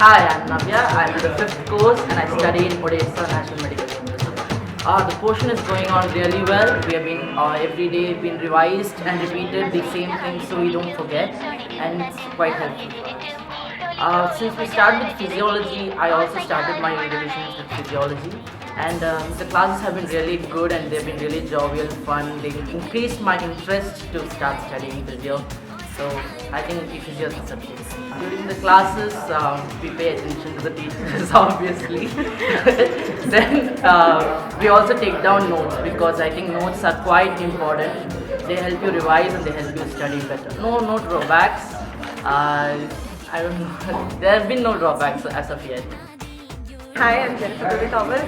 Hi, I'm Navya. I'm in the fifth course and I study in Odisha National Medical University. The portion is going on really well. We have been every day been revised and repeated the same things so we don't forget, and it's quite helpful for us. Since we started with physiology, I also started my revisions with physiology, and the classes have been really good and they've been really jovial, fun. They increased my interest to start studying physio. So I think physio is the subject. During the classes, we pay attention to the teachers, obviously. Then we also take down notes because I think notes are quite important. They help you revise and they help you study better. No drawbacks. I don't know. There have been no drawbacks as of yet. Hi, I'm Jennifer Guri Thomas.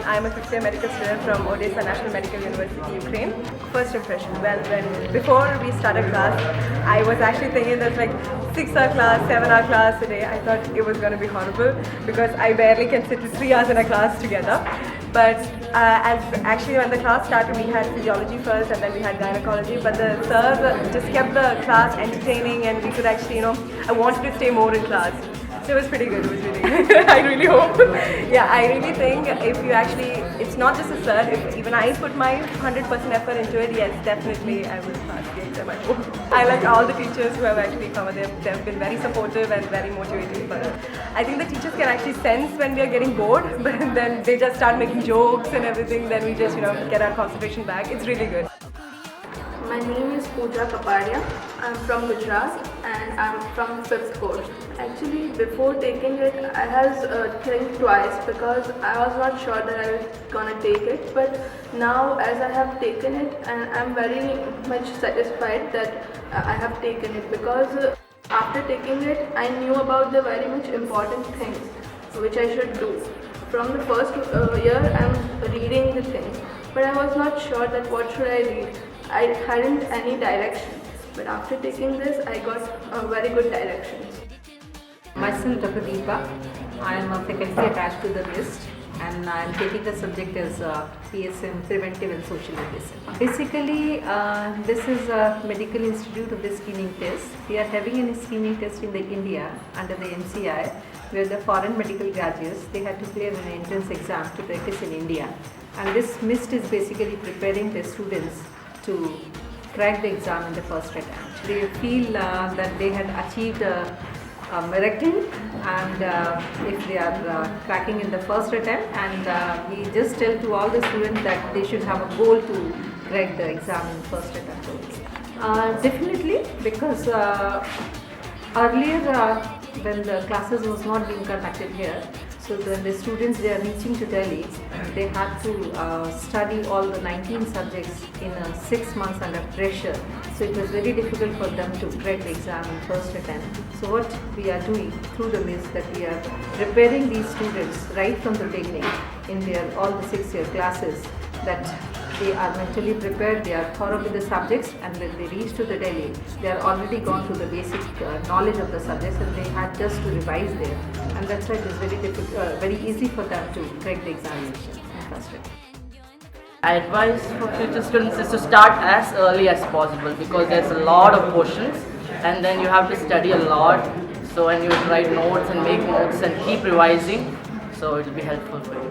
I'm a fifth-year medical student from Odisha National Medical University, Ukraine. First impression, well, before we started class, I was actually thinking that like 6-hour class, 7-hour class a day. I thought it was going to be horrible because I barely can sit 3 hours in a class together. But as actually when the class started, we had physiology first and then we had gynecology. But the sir just kept the class entertaining and we could actually, I wanted to stay more in class. So it was pretty good. It was really good. I really hope. Yeah, I really think if you actually, it's not just a sir. If even I put my 100% effort into it, yes, definitely I will pass the exam. I hope. I like all the teachers who have actually come. They've been very supportive and very motivating for us. I think the teachers can actually sense when we are getting bored, but then they just start making jokes and everything. Then we just, get our concentration back. It's really good. My name is Pooja Kapadia. I'm from Gujarat and I'm from 5th course. Actually, before taking it, I has think twice because I was not sure that I was gonna take it. But now, as I have taken it, and I'm very much satisfied that I have taken it because after taking it, I knew about the very much important things which I should do. From the first year, I'm reading the things, but I was not sure that what should I read. I hadn't any direction, but after taking this, I got very good directions. Myself, Dr. Deepa. I am a faculty attached to the list and I am taking the subject as PSM, Preventive and Social Medicine. Basically, this is a medical institute of the screening test. We are having a screening test in India under the MCI, where the foreign medical graduates, they had to clear an entrance exam to practice in India. And this MIST is basically preparing the students to crack the exam in the first attempt. They feel that they had achieved a miracle, and if they are cracking in the first attempt, and we just tell to all the students that they should have a goal to crack the exam in first attempt only. Definitely, because earlier when the classes was not being conducted here, so when the students they are reaching to Delhi, they had to study all the 19 subjects in 6 months under pressure. So it was very difficult for them to crack the exam in first attempt. So what we are doing through the MIST that we are preparing these students right from the beginning in their all the 6-year classes, that they are mentally prepared, they are thorough with the subjects, and when they reach to the Delhi, they are already gone through the basic knowledge of the subjects and they had just to revise there. And that's why it is very difficult, very easy for them to crack the examination in first attempt. Advice for future students is to start as early as possible because there's a lot of portions and then you have to study a lot. So when you write notes and make notes and keep revising, so it will be helpful for you.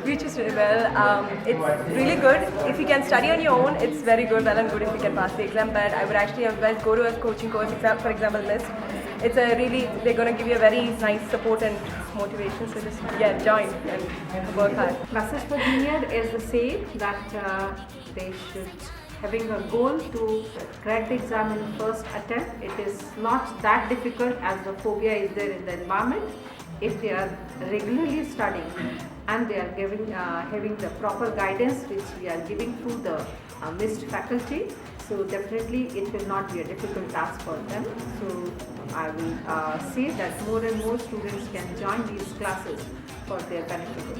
Which is well, it's really good. If you can study on your own, it's very good, well and good if you can pass the exam. But I would actually advise go to a coaching course, for example, MIST. It's a really, they're going to give you a very nice support and motivation. So just join and work hard. Message for junior is the same, that they should having a goal to crack the exam in first attempt. It is not that difficult as the phobia is there in the environment. If they are regularly studying and they are having the proper guidance which we are giving through the MIST faculty, so definitely it will not be a difficult task for them. So I will say that more and more students can join these classes for their benefit.